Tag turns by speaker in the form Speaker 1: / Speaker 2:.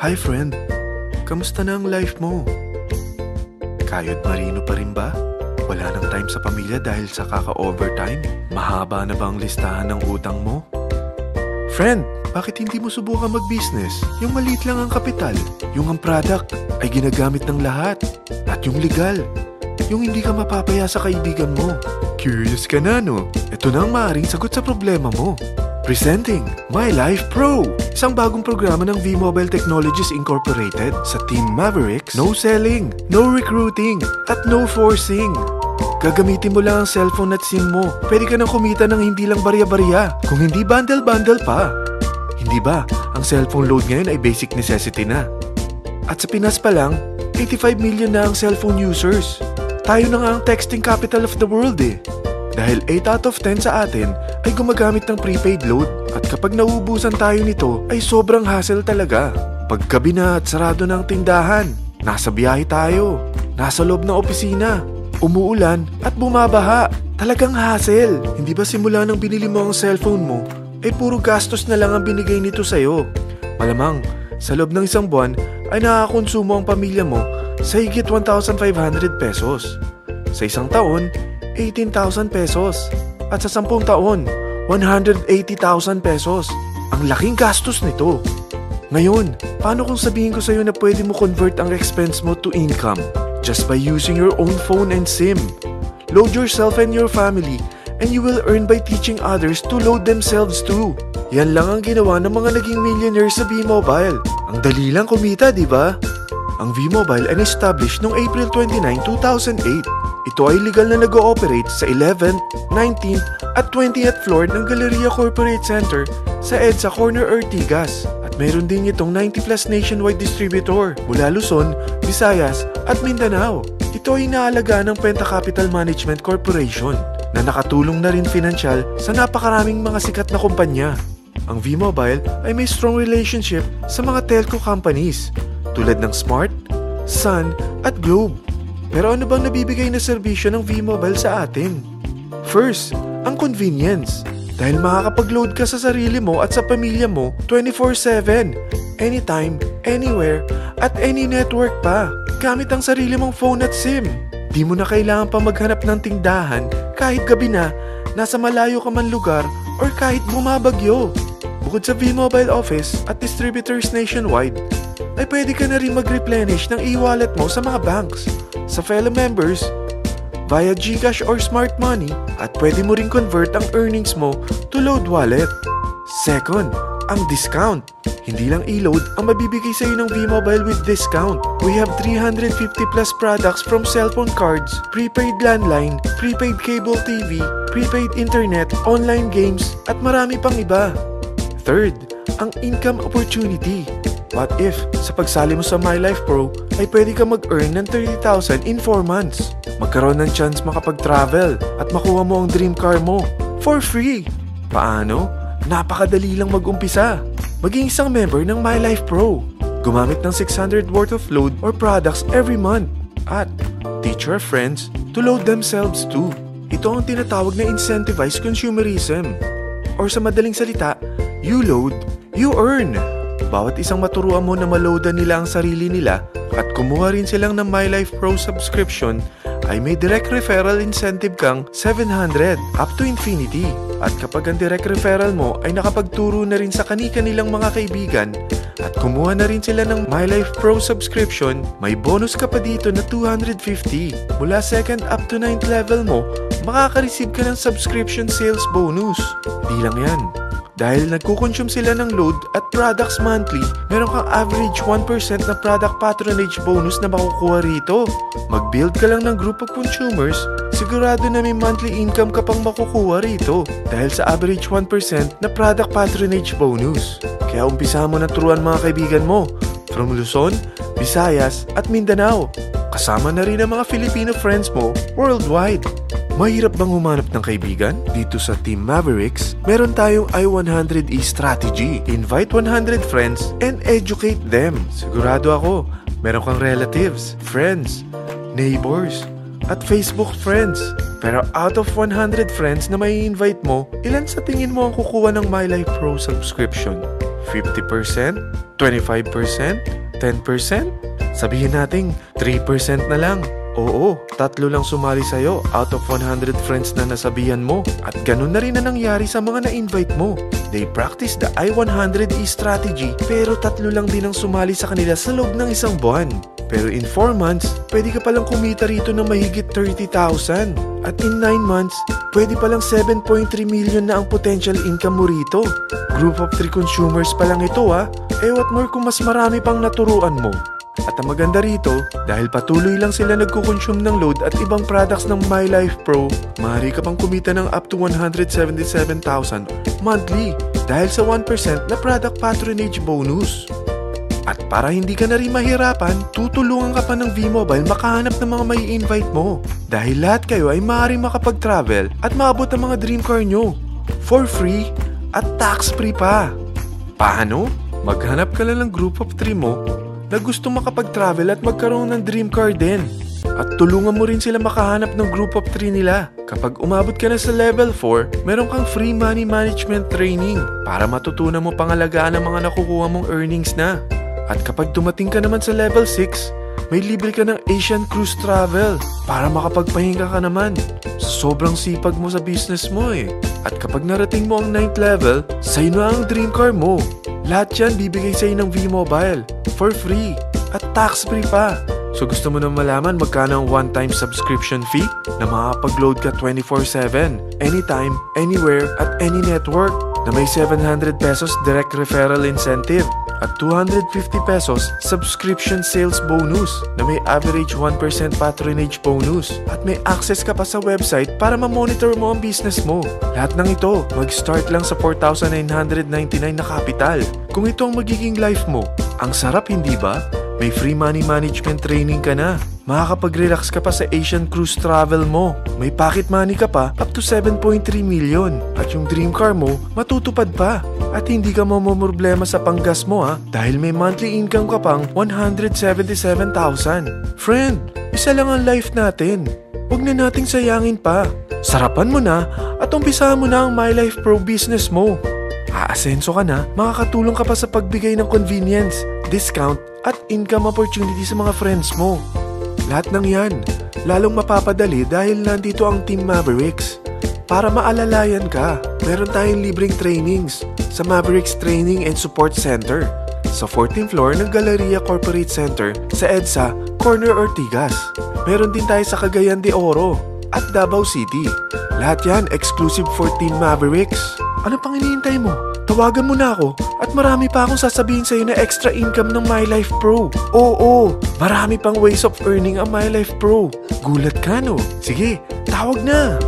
Speaker 1: Hi friend, kamusta na ang life mo? Kayod marino pa rin ba? Wala nang time sa pamilya dahil sa kaka-overtime? Mahaba na ba ang listahan ng utang mo? Friend, bakit hindi mo subukan mag-business? Yung maliit lang ang kapital, yung ang product ay ginagamit ng lahat, at yung legal, yung hindi ka mapapaya sa kaibigan mo. Curious ka na, no? Ito na ang maaaring sagot sa problema mo. Presenting My Life Pro, isang bagong programa ng V-Mobile Technologies Incorporated sa Team Mavericks. No selling, no recruiting, at no forcing. Gagamitin mo lang ang cellphone at SIM mo. Pwede ka nang kumita ng hindi lang barya-barya, kung hindi bundle-bundle pa. Hindi ba, ang cellphone load ngayon ay basic necessity na. At sa Pinas pa lang, 85 million na ang cellphone users. Tayo na nga ang texting capital of the world eh. Dahil 8 out of 10 sa atin ay gumagamit ng prepaid load, at kapag nauubusan tayo nito ay sobrang hassle talaga. Paggabi na at sarado ng tindahan, nasa biyahe tayo, nasa loob ng opisina, umuulan at bumabaha. Talagang hassle. Hindi ba simula nang binili mo ang cellphone mo ay puro gastos na lang ang binigay nito sa'yo? Malamang sa loob ng isang buwan ay nakakakonsumo ang pamilya mo sa higit 1,500 pesos. Sa isang taon, 18,000 pesos. At sa 10 taon, 180,000 pesos. Ang laking gastos nito. Ngayon, paano kung sabihin ko sa'yo na pwede mo convert ang expense mo to income just by using your own phone and SIM? Load yourself and your family, and you will earn by teaching others to load themselves too. Yan lang ang ginawa ng mga naging millionaires sa V-Mobile. Ang dali lang kumita, di ba? Ang V-Mobile ay na-establish noong April 29, 2008. Ito ay legal na nag-ooperate sa 11th, 19th at 20th floor ng Galleria Corporate Center sa EDSA Corner Ortigas. At meron din itong 90 plus nationwide distributor mula Luzon, Visayas at Mindanao. Ito ay inaalagaan ng Penta Capital Management Corporation na nakatulong na rin pinansyal sa napakaraming mga sikat na kumpanya. Ang V-Mobile ay may strong relationship sa mga telco companies tulad ng Smart, Sun at Globe. Pero ano bang nabibigay na serbisyo ng V-Mobile sa atin? First, ang convenience. Dahil makakapag-load ka sa sarili mo at sa pamilya mo 24/7, anytime, anywhere, at any network pa. Gamit ang sarili mong phone at SIM. Di mo na kailangan pa maghanap ng tindahan kahit gabi na, nasa malayo ka man lugar, or kahit bumabagyo. Bukod sa V-Mobile office at distributors nationwide, ay pwede ka na rin mag-replenish ng e-wallet mo sa mga banks, sa fellow members, via GCash or Smart Money, at pwede mo rin convert ang earnings mo to load wallet. Second, ang discount. Hindi lang e-load ang mabibigay sa iyo ng V-Mobile with discount. We have 350 plus products from cellphone cards, prepaid landline, prepaid cable TV, prepaid internet, online games, at marami pang iba. Third, ang income opportunity. What if, sa pagsali mo sa My Life Pro, ay pwede ka mag-earn ng 30,000 in 4 months? Magkaroon ng chance makapag-travel at makuha mo ang dream car mo for free. Paano? Napakadali lang mag-umpisa. Maging isang member ng My Life Pro. Gumamit ng 600 worth of load or products every month. At teach your friends to load themselves too. Ito ang tinatawag na incentivized consumerism. Or sa madaling salita, you load, you earn. Bawat isang maturuan mo na maloadan nila ang sarili nila at kumuha rin silang ng My Life Pro subscription ay may direct referral incentive kang 700 up to infinity. At kapag ang direct referral mo ay nakapagturo na rin sa kani-kanilang mga kaibigan at kumuha na rin sila ng My Life Pro subscription, may bonus ka pa dito na 250. Mula 2nd up to 9th level mo, makaka-receive ka ng subscription sales bonus. Di lang yan. Dahil nagkukonsume sila ng load at products monthly, meron kang average 1% na product patronage bonus na makukuha rito. Mag-build ka lang ng group of consumers, sigurado na may monthly income ka pang makukuha rito dahil sa average 1% na product patronage bonus. Kaya umpisa mo na turuan mga kaibigan mo from Luzon, Visayas at Mindanao. Kasama na rin ang mga Filipino friends mo worldwide. Mahirap bang humanap ng kaibigan? Dito sa Team Mavericks, meron tayong I100E strategy. Invite 100 friends and educate them. Sigurado ako, meron kang relatives, friends, neighbors, at Facebook friends. Pero out of 100 friends na may invite mo, ilan sa tingin mo ang kukuha ng My Life Pro subscription? 50%? 25%? 10%? Sabihin natin 3% na lang. Oo, 3 lang sumali sa'yo out of 100 friends na nasabihan mo. At ganun na rin na nangyari sa mga na-invite mo. They practice the I-100E strategy pero 3 lang din ang sumali sa kanila sa loob ng isang buwan. Pero in 4 months, pwede ka palang kumita rito ng mahigit 30,000. At in 9 months, pwede palang 7.3 million na ang potential income mo rito. Group of 3 consumers pa lang ito what more kung mas marami pang naturuan mo. At ang maganda rito, dahil patuloy lang sila nagko-consume ng load at ibang products ng MyLife Pro, maaari ka pang kumita ng up to 177,000 monthly dahil sa 1% na product patronage bonus. At para hindi ka na rin mahirapan, tutulungan ka pa ng V-Mobile makahanap ng mga may invite mo. Dahil lahat kayo ay maaaring makapag-travel at maabot ang mga dream car nyo for free at tax-free pa. Paano? Maghanap ka lang ng group of 3 mo na gusto makapag-travel at magkaroon ng dream car din. At tulungan mo rin sila makahanap ng group of 3 nila. Kapag umabot ka na sa level 4, meron kang free money management training para matutunan mo pangalagaan ang mga nakukuha mong earnings na. At kapag dumating ka naman sa level 6, may libre ka ng Asian Cruise Travel para makapagpahinga ka naman. Sobrang sipag mo sa business mo At kapag narating mo ang 9th level, sa'yo na ang dream car mo. Lahat yan bibigay sa'yo ng V-Mobile for free at tax-free pa. So gusto mo na malaman magkano ang one-time subscription fee na makakapag-load ka 24/7, anytime, anywhere, at any network na may 700 pesos direct referral incentive at 250 pesos subscription sales bonus na may average 1% patronage bonus at may access ka pa sa website para ma-monitor mo ang business mo. Lahat ng ito, mag-start lang sa 4,999 na capital. Kung ito ang magiging life mo, ang sarap hindi ba? May free money management training ka na. Makakapag-relax ka pa sa Asian Cruise Travel mo. May pocket money ka pa up to 7.3 million. At yung dream car mo, matutupad pa. At hindi ka mamumroblema sa panggas mo dahil may monthly income ka pang 177,000. Friend, isa lang ang life natin. Huwag na nating sayangin pa. Sarapan mo na at umpisahan mo na ang MyLife Pro business mo. Aasenso ka na, makakatulong ka pa sa pagbigay ng convenience, discount, at income opportunity sa mga friends mo. Lahat ng yan, lalong mapapadali dahil nandito ang Team Mavericks. Para maalalayan ka, meron tayong libreng trainings sa Mavericks Training and Support Center sa 14th floor ng Galleria Corporate Center sa EDSA, Corner Ortigas. Meron din tayo sa Cagayan de Oro at Davao City. Lahat yan exclusive for Team Mavericks. Ano pang hinihintay mo? Tawagan mo na ako at marami pa akong sasabihin sa'yo na extra income ng MyLife Pro. Oo, marami pang ways of earning ang MyLife Pro. Gulat ka no? Sige, tawag na!